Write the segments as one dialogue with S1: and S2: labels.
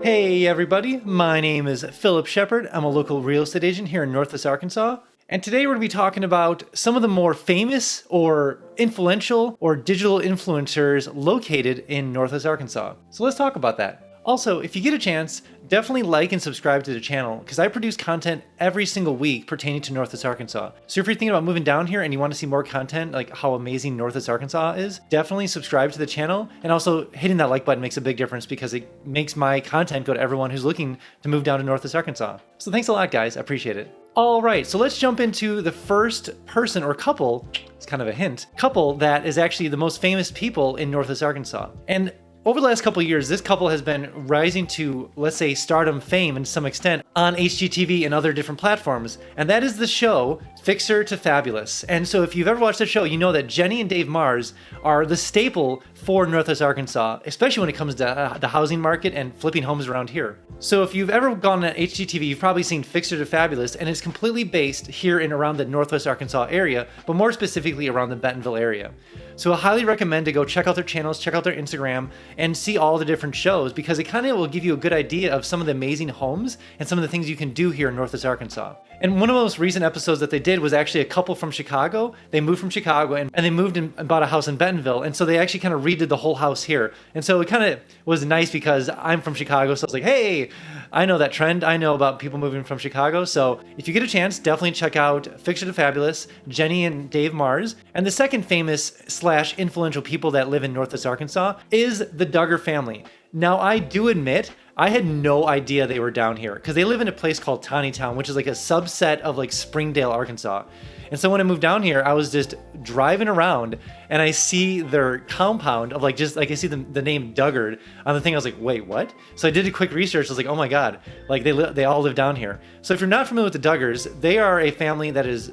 S1: Hey everybody, my name is Philip Shepard. I'm a local real estate agent here in Northwest Arkansas. And today we're going to be talking about some of the more famous or influential or digital influencers located in Northwest Arkansas. So let's talk about that. Also, if you get a chance, definitely like and subscribe to the channel because I produce content every single week pertaining to Northwest Arkansas. So if you're thinking about moving down here and you want to see more content like how amazing Northwest Arkansas is, definitely subscribe to the channel. And also hitting that like button makes a big difference because it makes my content go to everyone who's looking to move down to Northwest Arkansas. So thanks a lot, guys. I appreciate it. All right, so let's jump into the first person or couple, it's kind of a hint, couple that is actually the most famous people in Northwest Arkansas. And over the last couple of years, this couple has been rising to, let's say, stardom fame to some extent on HGTV and other different platforms. And that is the show Fixer to Fabulous. And so if you've ever watched the show, you know that Jenny and Dave Mars are the staple for Northwest Arkansas, especially when it comes to the housing market and flipping homes around here. So if you've ever gone to HGTV, you've probably seen Fixer to Fabulous, and it's completely based here in around the Northwest Arkansas area, but more specifically around the Bentonville area. So I highly recommend to go check out their channels, check out their Instagram, and see all the different shows because it kind of will give you a good idea of some of the amazing homes and some of the things you can do here in Northwest Arkansas. And one of the most recent episodes that they did was actually a couple from Chicago. They moved from Chicago and they moved and bought a house in Bentonville. And so they actually kind of redid the whole house here. And so it kind of was nice because I'm from Chicago. So I was like, hey, I know that trend. I know about people moving from Chicago. So if you get a chance, definitely check out Fixer to Fabulous, Jenny and Dave Mars. And the second famous / influential people that live in Northwest Arkansas is the Duggar family. Now, I do admit, I had no idea they were down here because they live in a place called Town, which is like a subset of like Springdale, Arkansas. And so when I moved down here, I was just driving around and I see their compound of like, just like I see the name Duggars on the thing. I was like, wait, what? So I did a quick research. I was like, oh my God, like they all live down here. So if you're not familiar with the Duggars, they are a family that is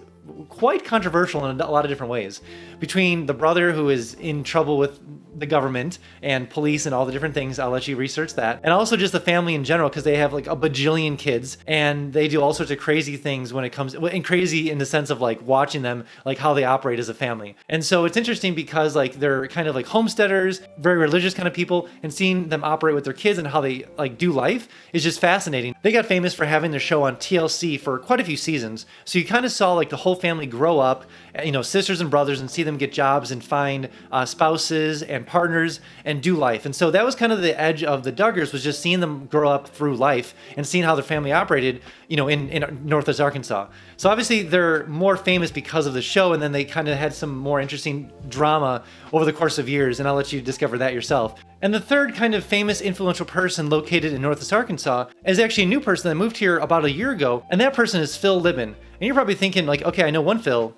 S1: quite controversial in a lot of different ways. Between the brother who is in trouble with the government and police and all the different things, I'll let you research that. And also just the family in general, because they have like a bajillion kids and they do all sorts of crazy things when it comes, and crazy in the sense of like watching them, like how they operate as a family. And so it's interesting because like they're kind of like homesteaders, very religious kind of people, and seeing them operate with their kids and how they like do life is just fascinating. They got famous for having their show on TLC for quite a few seasons. So you kind of saw like the whole family grow up, you know, sisters and brothers, and see them get jobs and find spouses and partners and do life. And so that was kind of the edge of the Duggars, was just seeing them grow up through life and seeing how their family operated, you know, in Northwest Arkansas. So obviously they're more famous because of the show, and then they kind of had some more interesting drama over the course of years, and I'll let you discover that yourself. And the third kind of famous influential person located in Northwest Arkansas is actually a new person that moved here about a year ago, and that person is Phil Libin. And you're probably thinking like, okay, I know one Phil,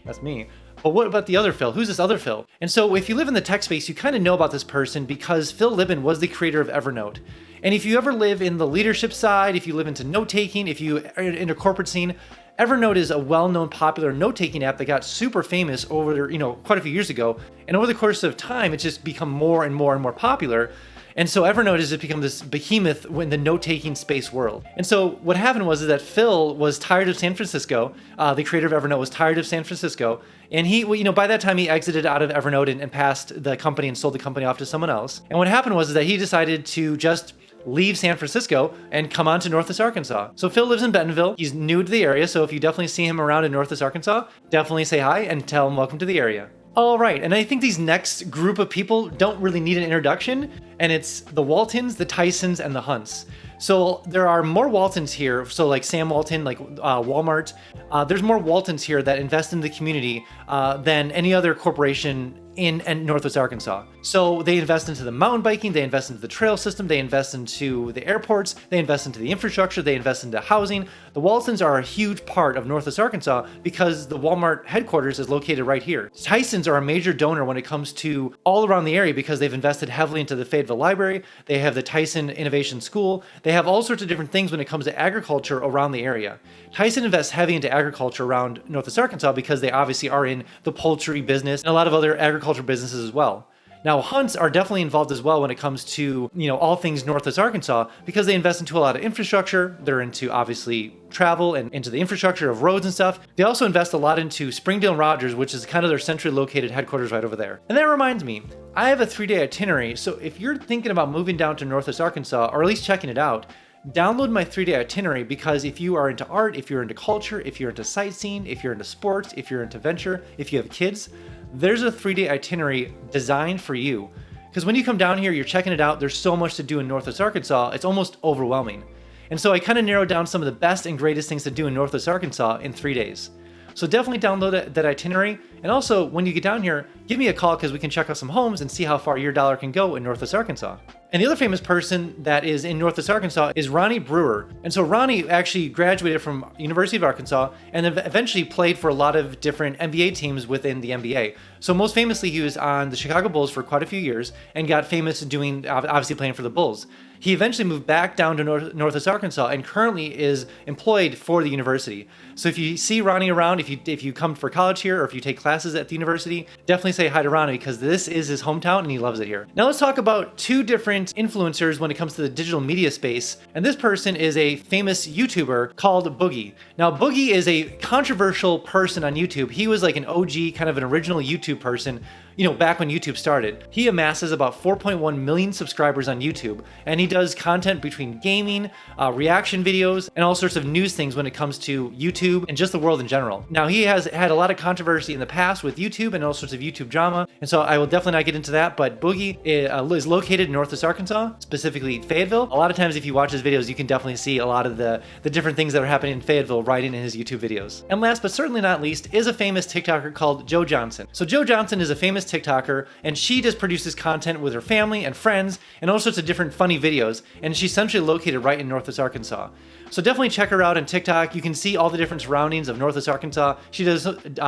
S1: that's me. But what about the other Phil? Who's this other Phil? And so if you live in the tech space, you kind of know about this person because Phil Libin was the creator of Evernote. And if you ever live in the leadership side, if you live into note-taking, if you are in a corporate scene, Evernote is a well-known, popular note-taking app that got super famous over, you know, quite a few years ago. And over the course of time, it's just become more and more and more popular. And so Evernote has just become this behemoth in the note-taking space world. And so what happened was that Phil was tired of San Francisco. The creator of Evernote was tired of San Francisco. And he, you know, by that time he exited out of Evernote and passed the company and sold the company off to someone else. And what happened was that he decided to just leave San Francisco and come on to Northwest Arkansas. So Phil lives in Bentonville. He's new to the area. So if you definitely see him around in Northwest Arkansas, definitely say hi and tell him welcome to the area. All right, and I think these next group of people don't really need an introduction, and it's the Waltons, the Tysons, and the Hunts. So there are more Waltons here, so like Sam Walton, like Walmart. There's more Waltons here that invest in the community than any other corporation in Northwest Arkansas. So they invest into the mountain biking, they invest into the trail system, they invest into the airports, they invest into the infrastructure, they invest into housing. The Waltons are a huge part of Northwest Arkansas because the Walmart headquarters is located right here. Tysons are a major donor when it comes to all around the area because they've invested heavily into the Fayetteville Library, they have the Tyson Innovation School, they have all sorts of different things when it comes to agriculture around the area. Tyson invests heavy into agriculture around Northwest Arkansas because they obviously are in the poultry business and a lot of other agriculture businesses as well. Now, hunts are definitely involved as well when it comes to, all things Northwest Arkansas, because they invest into a lot of infrastructure. They're into, obviously, travel and into the infrastructure of roads and stuff. They also invest a lot into Springdale and Rogers, which is kind of their centrally located headquarters right over there. And that reminds me, I have a 3-day itinerary, so if you're thinking about moving down to Northwest Arkansas, or at least checking it out, download my 3-day itinerary, because if you are into art, if you're into culture, if you're into sightseeing, if you're into sports, if you're into venture, if you have kids, there's a 3-day itinerary designed for you. Because when you come down here, you're checking it out, there's so much to do in Northwest Arkansas, it's almost overwhelming. And so I kind of narrowed down some of the best and greatest things to do in Northwest Arkansas in 3 days. So definitely download that itinerary. And also, when you get down here, give me a call, because we can check out some homes and see how far your dollar can go in Northwest Arkansas. And the other famous person that is in Northwest Arkansas is Ronnie Brewer. And so Ronnie actually graduated from University of Arkansas and eventually played for a lot of different NBA teams within the NBA. So most famously, he was on the Chicago Bulls for quite a few years and got famous doing, obviously playing for the Bulls. He eventually moved back down to Northwest Arkansas and currently is employed for the university. So if you see Ronnie around, if you come for college here, or if you take classes at the university, definitely say hi to Ronnie, because this is his hometown and he loves it here. Now let's talk about 2 different influencers when it comes to the digital media space. And this person is a famous YouTuber called Boogie. Now Boogie is a controversial person on YouTube. He was like an OG, kind of an original YouTube person, back when YouTube started. He amasses about 4.1 million subscribers on YouTube, and he does content between gaming, reaction videos, and all sorts of news things when it comes to YouTube and just the world in general. Now, he has had a lot of controversy in the past with YouTube and all sorts of YouTube drama, and so I will definitely not get into that, but Boogie is located in Northwest Arkansas, specifically Fayetteville. A lot of times if you watch his videos, you can definitely see a lot of the different things that are happening in Fayetteville right in his YouTube videos. And last but certainly not least is a famous TikToker called Joe Johnson. So Joe Johnson is a famous TikToker, and she just produces content with her family and friends and all sorts of different funny videos, and she's centrally located right in Northwest Arkansas. So definitely check her out on TikTok. You can see all the different surroundings of Northwest Arkansas. She does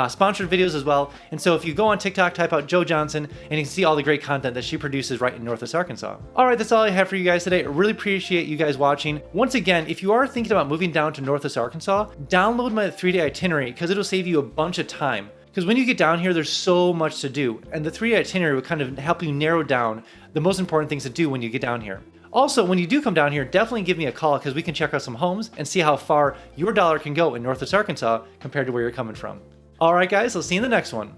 S1: sponsored videos as well, and so if you go on TikTok, type out Joe Johnson, and you can see all the great content that she produces right in Northwest Arkansas. All right, that's all I have for you guys today. I really appreciate you guys watching. Once again, if you are thinking about moving down to Northwest Arkansas, download my 3-day itinerary, because it'll save you a bunch of time. Because when you get down here, there's so much to do, and the 3-day itinerary will kind of help you narrow down the most important things to do when you get down here. Also, when you do come down here, definitely give me a call, because we can check out some homes and see how far your dollar can go in Northwest Arkansas compared to where you're coming from. All right, guys, I'll see you in the next one.